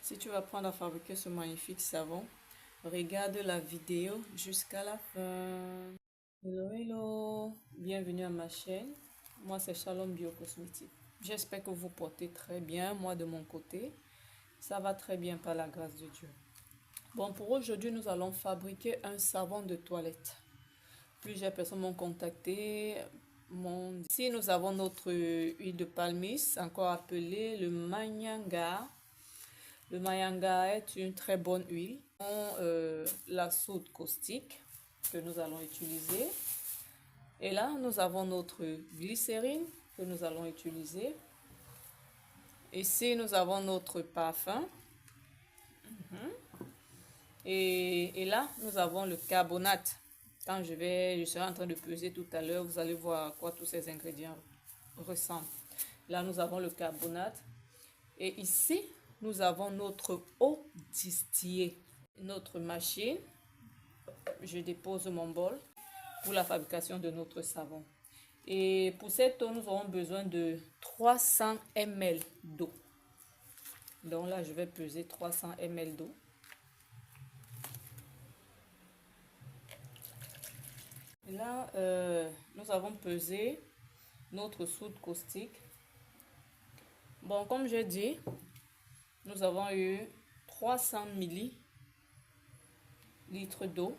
Si tu vas apprendre à fabriquer ce magnifique savon, regarde la vidéo jusqu'à la fin. Hello, hello, bienvenue à ma chaîne. Moi, c'est Shalom Biocosmétique. J'espère que vous portez très bien. Moi, de mon côté, ça va très bien par la grâce de Dieu. Bon, pour aujourd'hui, nous allons fabriquer un savon de toilette. Plusieurs personnes m'ont contacté. Ici, nous avons notre huile de palmiste, encore appelée le Manyanga. Le Manyanga est une très bonne huile. La soude caustique que nous allons utiliser. Et là, nous avons notre glycérine que nous allons utiliser. Ici, nous avons notre parfum. Et là, nous avons le carbonate. Quand je serai en train de peser tout à l'heure, vous allez voir à quoi tous ces ingrédients ressemblent. Là, nous avons le carbonate. Et ici, nous avons notre eau distillée. Notre machine. Je dépose mon bol pour la fabrication de notre savon. Et pour cette eau, nous aurons besoin de 300 ml d'eau. Donc là, je vais peser 300 ml d'eau. Et là, nous avons pesé notre soude caustique. Bon, comme j'ai dit, nous avons eu 300 ml d'eau.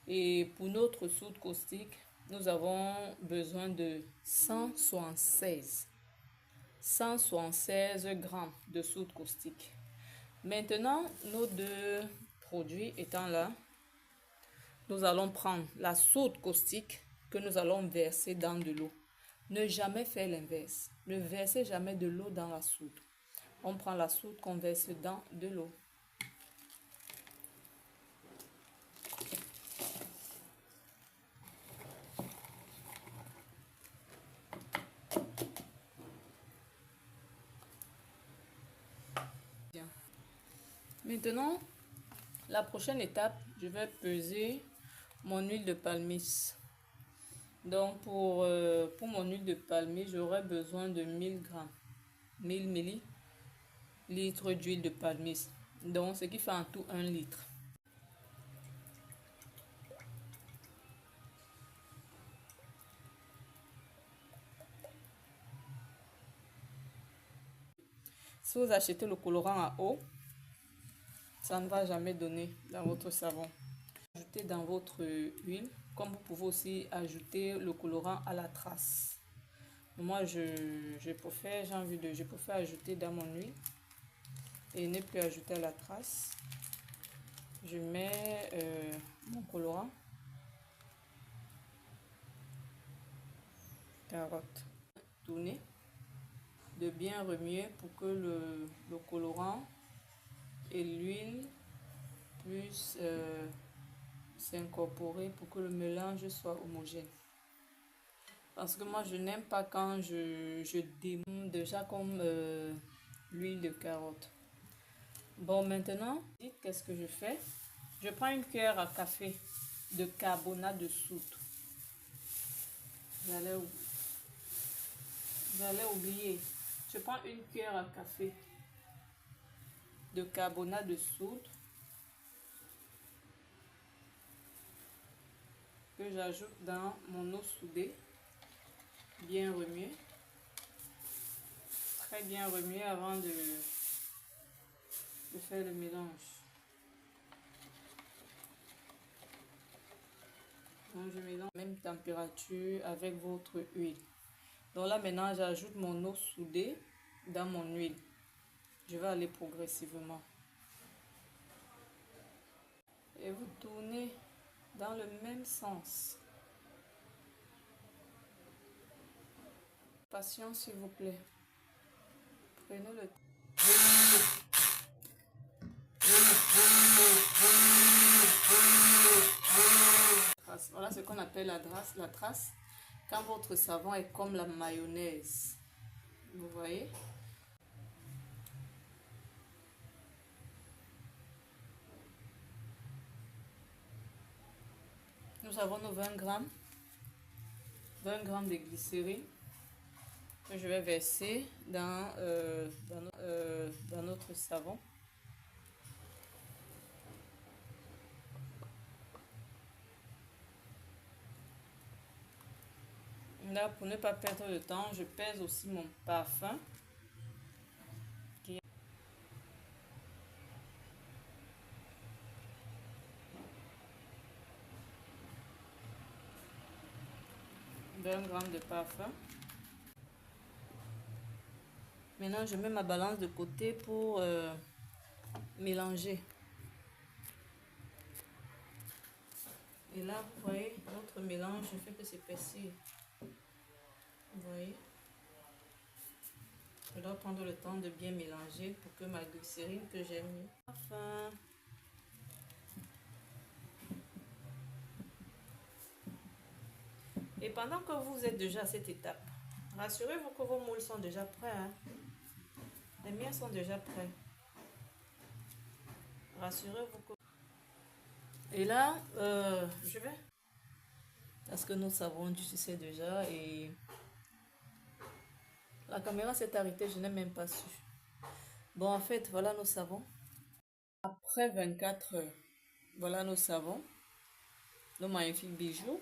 Et pour notre soude caustique, nous avons besoin de 176 grammes de soude caustique. Maintenant, nos deux produits étant là, nous allons prendre la soude caustique que nous allons verser dans de l'eau. Ne jamais faire l'inverse. Ne versez jamais de l'eau dans la soude. On prend la soude qu'on verse dans de l'eau. Maintenant, la prochaine étape, je vais peser mon huile de palmiste. Donc, pour mon huile de palmiste, j'aurai besoin de 1000 grammes, 1000 millilitres d'huile de palmiste. Donc, ce qui fait en tout 1 litre. Si vous achetez le colorant à eau, ça ne va jamais donner dans votre savon. Ajoutez dans votre huile, comme vous pouvez aussi ajouter le colorant à la trace. Moi, je préfère ajouter dans mon huile et ne plus ajouter à la trace. Je mets mon colorant carotte. Tournez, de bien remuer pour que le colorant et l'huile puissent s'incorporer pour que le mélange soit homogène. Parce que moi, je n'aime pas quand je démonte déjà comme l'huile de carotte. Bon, maintenant, qu'est-ce que je fais? Je prends une cuillère à café de carbonate de soude. Vous allez oublier. Je prends une cuillère à café de carbonate de soude que j'ajoute dans mon eau soudée. Bien remuer. Très bien remuer avant de faire le mélange. Donc je mélange à la même température avec votre huile. Donc là maintenant j'ajoute mon eau soudée dans mon huile. Je vais aller progressivement. Et vous tournez dans le même sens. Patience s'il vous plaît. Prenez le temps. Voilà ce qu'on appelle la trace. Quand votre savon est comme la mayonnaise. Vous voyez? Nous avons nos 20 grammes de glycérine que je vais verser dans notre savon. là, pour ne pas perdre de temps, je pèse aussi mon parfum. D'un gramme de parfum. Maintenant, je mets ma balance de côté pour mélanger. Et là, vous voyez, notre mélange, je fais que s'épaissir. Vous voyez? Je dois prendre le temps de bien mélanger pour que ma glycérine que j'ai mis. Enfin. Et pendant que vous êtes déjà à cette étape, rassurez-vous que vos moules sont déjà prêts. Hein? Les miens sont déjà prêts. Rassurez-vous que... Et là, je vais... Parce que nous savons, tu sais déjà, et... La caméra s'est arrêtée, je n'ai même pas su. Bon, en fait, voilà nos savons. Après 24 heures, voilà nos savons. Nos magnifiques bijoux.